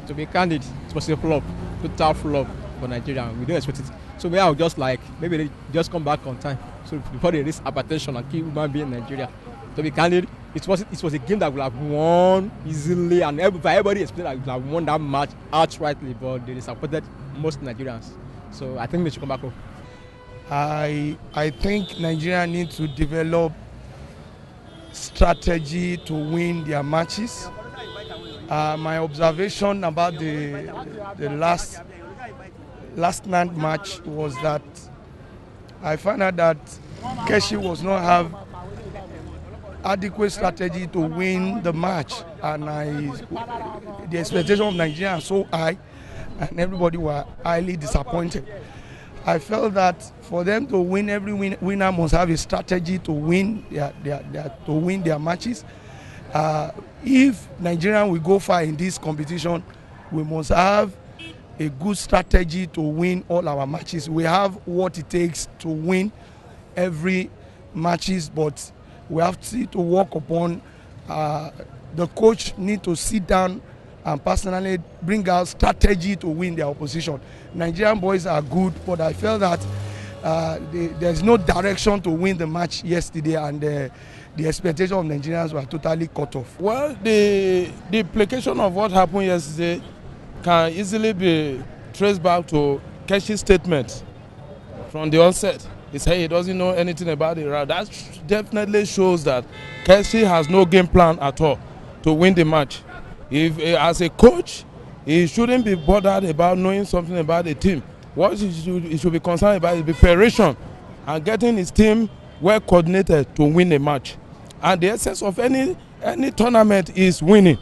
To be candid, it was a flop, total flop for Nigeria. We didn't expect it. So maybe I would just like, maybe they just come back on time. So before they reach hypertension and kill human being in Nigeria. To be candid, it was a game that would have won easily, and everybody expected that we would have won that match outrightly, but they disappointed most Nigerians. So I think they should come back home. I think Nigeria needs to develop strategy to win their matches. My observation about the last night match was that I found out that Keshi was not have adequate strategy to win the match, and the expectation of Nigeria is so high, and everybody were highly disappointed. I felt that for them to win, every winner must have a strategy to win their matches. If Nigeria will go far in this competition, we must have a good strategy to win all our matches. We have what it takes to win every matches, but we have to work upon. The coach need to sit down and personally bring out strategy to win their opposition. Nigerian boys are good, but I felt that there's no direction to win the match yesterday, and the expectations of Nigerians were totally cut off. Well, the implication of what happened yesterday can easily be traced back to Keshi's statement from the onset. He said he doesn't know anything about it. That definitely shows that Keshi has no game plan at all to win the match. If as a coach, he shouldn't be bothered about knowing something about the team. What he should be concerned about is preparation and getting his team well coordinated to win a match. And the essence of any tournament is winning.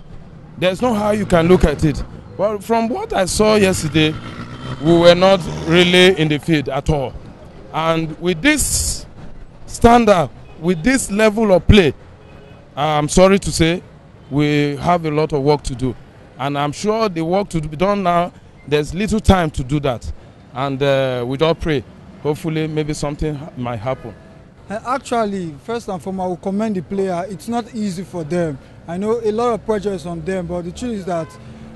There's no how you can look at it. But from what I saw yesterday, we were not really in the field at all. And with this standard, with this level of play, I'm sorry to say, we have a lot of work to do. And I'm sure the work to be done now, there's little time to do that. And we all pray. Hopefully, maybe something might happen. Actually, first and foremost, I will commend the player. It's not easy for them. I know a lot of pressure is on them, but the truth is that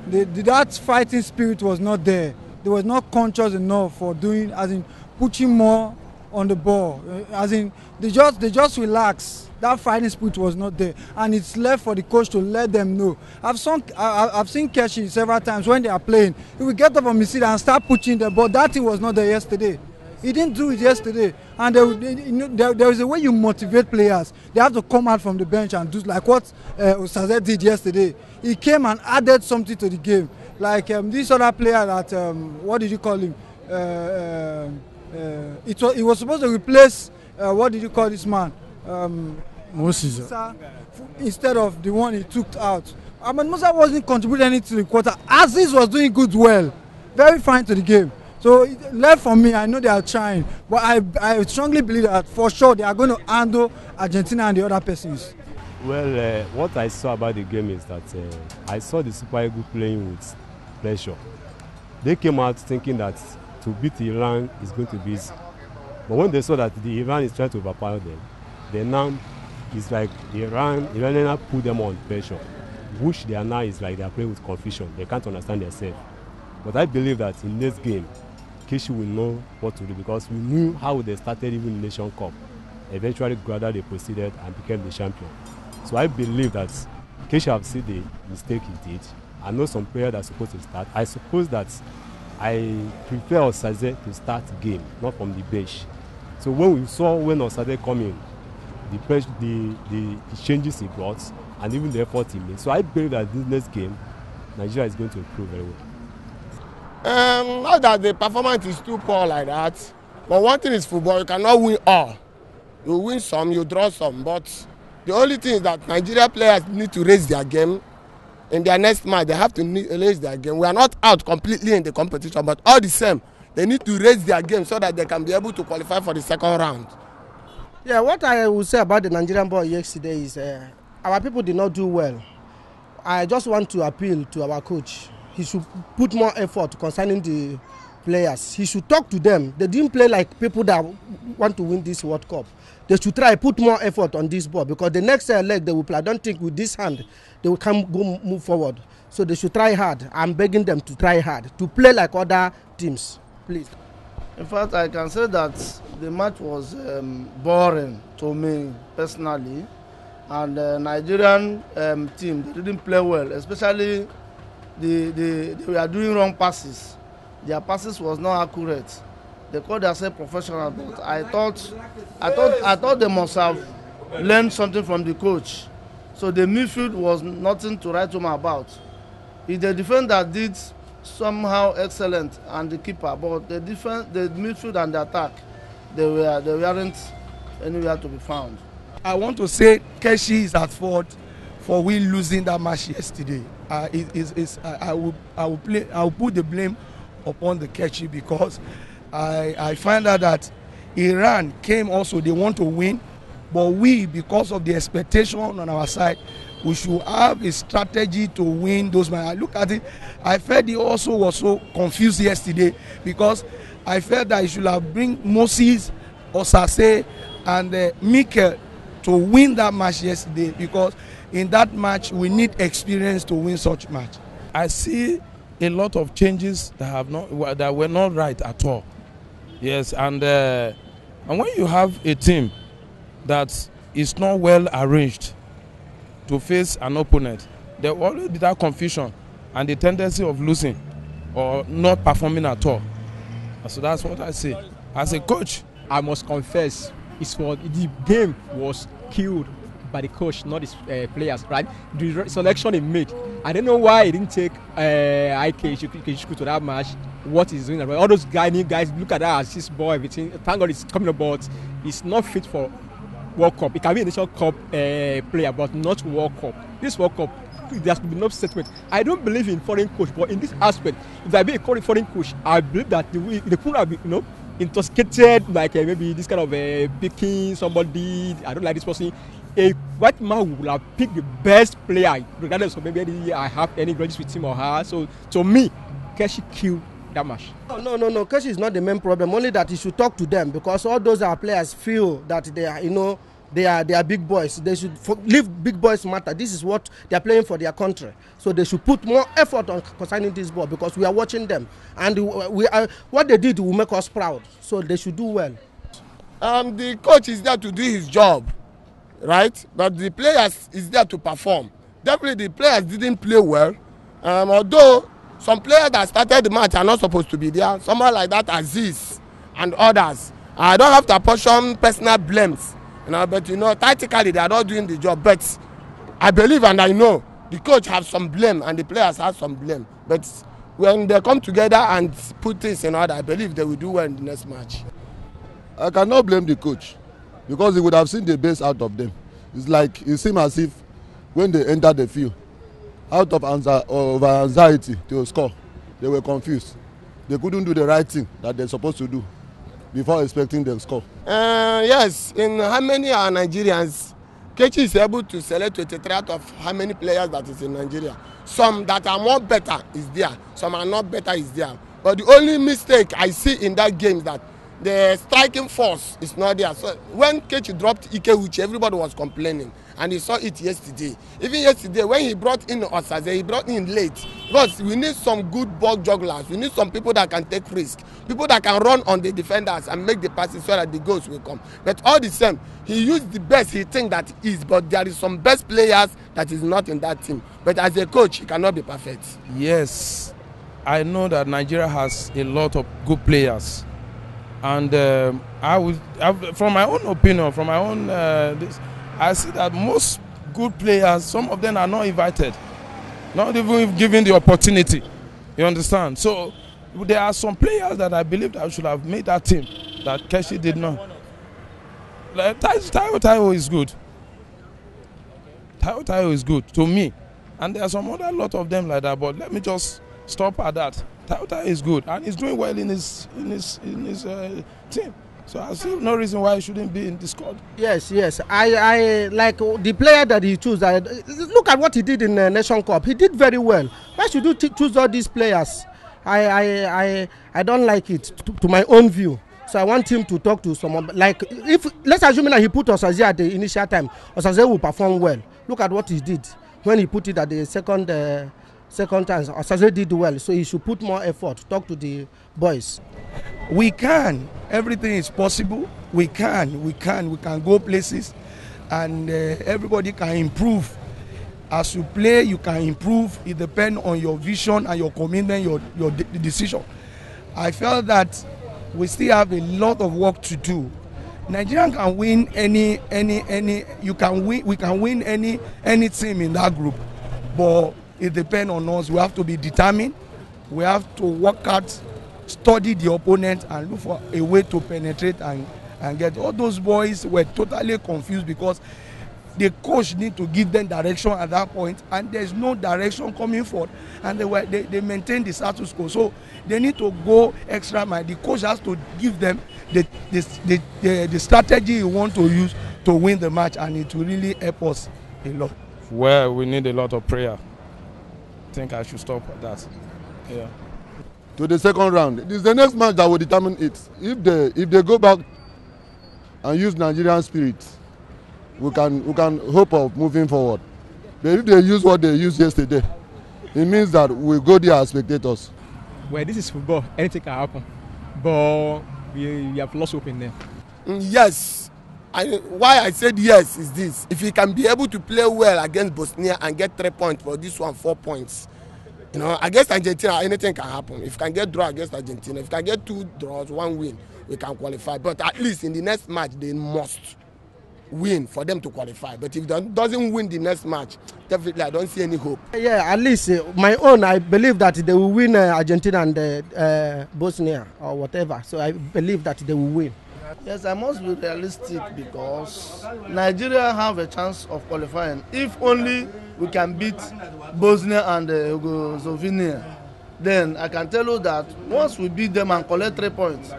that fighting spirit was not there. They were not conscious enough for doing, as in pushing more on the ball. As in, they just relax. That fighting spirit was not there, and it's left for the coach to let them know. I've seen Keshi several times when they are playing. He will get up on his seat and start pushing the ball. That thing was not there yesterday. He didn't do it yesterday. And there is a way you motivate players. They have to come out from the bench and do like what Osaze did yesterday. He came and added something to the game. Like this other player that what did you call him? He was supposed to replace what did you call this man? Musa, instead of the one he took out. Ahmed Musa wasn't contributing anything to the quarter. Aziz was doing good, well, very fine to the game. So left for me, I know they are trying, but I strongly believe that for sure they are going to handle Argentina and the other persons. Well, what I saw about the game is that I saw the Super Eagles playing with pleasure. They came out thinking that to beat Iran is going to be easy. But when they saw that the Iran is trying to overpower them, then now it's like Iran put them on pressure, which they are now is like they are playing with confusion. They can't understand themselves. But I believe that in this game, Keshi will know what to do, because we knew how they started even in the Nation Cup. Eventually, gradually they proceeded and became the champion. So I believe that Keshi have seen the mistake he did. I know some players that are supposed to start. I suppose that I prefer Osaze to start the game, not from the bench. So when we saw when Osaze come in, the changes he brought and even the effort he made. So I believe that this next game, Nigeria is going to improve very well. Not that the performance is too poor like that, but one thing is football, you cannot win all. You win some, you draw some, but the only thing is that Nigeria players need to raise their game. In their next match, they have to raise their game. We are not out completely in the competition, but all the same, they need to raise their game so that they can be able to qualify for the second round. Yeah, what I would say about the Nigerian boy yesterday is our people did not do well. I just want to appeal to our coach. He should put more effort concerning the players. He should talk to them. They didn't play like people that want to win this World Cup. They should try put more effort on this ball, because the next leg they will play, I don't think with this hand they will come move forward. So they should try hard. I'm begging them to try hard, to play like other teams, please. In fact, I can say that the match was boring to me personally, and the Nigerian team, they didn't play well, especially they were doing wrong passes. Their passes was not accurate. They called themselves professional, but I thought they must have learned something from the coach. So the midfield was nothing to write home about. It's the defense that did somehow excellent, and the keeper, but the midfield and the attack, they weren't anywhere to be found. I want to say Keshi is at fault for we losing that match yesterday. I will put the blame upon the Keshi, because I find out that Iran came also, they want to win, but we, because of the expectation on our side, we should have a strategy to win those matches. I look at it, I felt he also was so confused yesterday, because I felt that he should have bring Moses, Osase, and Mikel to win that match yesterday, because in that match we need experience to win such match. I see a lot of changes that were not right at all. Yes, and when you have a team that is not well arranged to face an opponent, there will always be that confusion and the tendency of losing or not performing at all. So that's what I say. As a coach, I must confess, the game was killed by the coach, not his players, right? The selection he made, I don't know why he didn't take IK to that match. What he's doing, all those new guys, look at that assist ball, everything. Thank God he's coming about. He's not fit for World Cup. It can be a Nation Cup player, but not World Cup. This World Cup, there has been no statement. I don't believe in foreign coach, but in this aspect, if I be a foreign coach, I believe that they could have been, intoxicated, like maybe this kind of picking somebody. I don't like this person. A white man will have picked the best player, regardless of maybe I have any grudges with him or her. So to me, Keshi killed that match. No. Keshi is not the main problem. Only that he should talk to them, because all those our players feel that they are, they are big boys. They should leave big boys matter. This is what they are playing for their country. So they should put more effort on concerning this ball, because we are watching them, and what they did will make us proud. So they should do well. The coach is there to do his job, right? But the players is there to perform. Definitely the players didn't play well, although some players that started the match are not supposed to be there. Someone like that, Aziz and others. I don't have to apportion personal blames, but tactically they are not doing the job. But I believe and I know the coach has some blame and the players have some blame. But when they come together and put things in order, I believe they will do well in the next match. I cannot blame the coach, because he would have seen the best out of them. It's like it seems as if when they entered the field, out of anxiety to score, they were confused. They couldn't do the right thing that they're supposed to do before expecting them to score. Yes, in how many are Nigerians, Kechi is able to select 23 out of how many players that is in Nigeria. Some that are more better is there, some are not better is there. But the only mistake I see in that game is that the striking force is not there. So when Kechi dropped Ikeuchi, everybody was complaining, and he saw it yesterday. Even yesterday, when he brought in Osaze, he brought in late, because we need some good ball jugglers. We need some people that can take risk, people that can run on the defenders and make the passes so that the goals will come. But all the same, he used the best he think that is, but there is some best players that is not in that team. But as a coach, he cannot be perfect. Yes, I know that Nigeria has a lot of good players. And from my own opinion, from my own, I see that most good players, some of them are not invited, not even given the opportunity. You understand? So there are some players that I believe that should have made that team that Keshi did not. Like Taiwo is good. Taiwo is good to me, and there are some other lot of them like that. But let me just stop at that. Taiwo is good, and he's doing well in his team. So I see no reason why he shouldn't be in the squad. Yes. I like the player that he chose. Look at what he did in the Nation Cup. He did very well. Why should you choose all these players? I don't like it to my own view. So I want him to talk to someone. Like, if let's assume that he put Osaze at the initial time, Osaze will perform well. Look at what he did when he put it at the second second chance. Osaze did well, so he should put more effort. Talk to the boys. We can. Everything is possible. We can go places, and everybody can improve. As you play, you can improve. It depends on your vision and your commitment, your decision. I felt that we still have a lot of work to do. Nigeria can win we can win any team in that group, but it depends on us. We have to be determined. We have to work hard, study the opponent, and look for a way to penetrate and get. All those boys were totally confused because the coach need to give them direction at that point, and there's no direction coming forward, and they maintain the status quo. So they need to go extra mile. The coach has to give them the strategy he want to use to win the match, and it will really help us a lot. Well, we need a lot of prayer. I think I should stop at that. Yeah. To the second round, it is the next match that will determine it. If they go back and use Nigerian spirit, we can hope of moving forward. But if they use what they used yesterday, it means that we go there as spectators. Well, this is football. Anything can happen. But we have lost hope in them. Yes. Why I said yes is this. If he can be able to play well against Bosnia and get 3 points for this one, 4 points, against Argentina, anything can happen. If you can get draw against Argentina, if you can get 2 draws, 1 win, we can qualify. But at least in the next match, they must win for them to qualify. But if they doesn't win the next match, definitely I don't see any hope. Yeah, at least my own, I believe that they will win Argentina and Bosnia or whatever. So I believe that they will win. Yes, I must be realistic because Nigeria have a chance of qualifying if only we can beat Bosnia and Herzegovina. Then I can tell you that once we beat them and collect 3 points,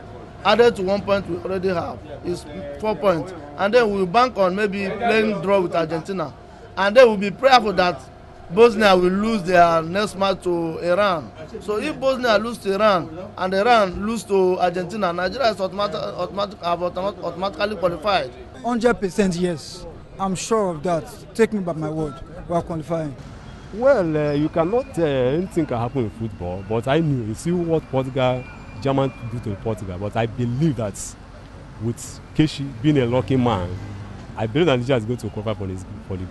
added to 1 point we already have, is 4 points. And then we'll bank on maybe playing draw with Argentina. And then we'll be prayerful that Bosnia will lose their next match to Iran. So if Bosnia lose to Iran and Iran lose to Argentina, Nigeria is automatically qualified. 100% yes. I'm sure of that. Take me by my word. We are qualifying. Well, you cannot, anything can happen in football, but I knew, you see what German do to Portugal, but I believe that with Keshi being a lucky man, I believe that Nigeria is going to qualify for the group.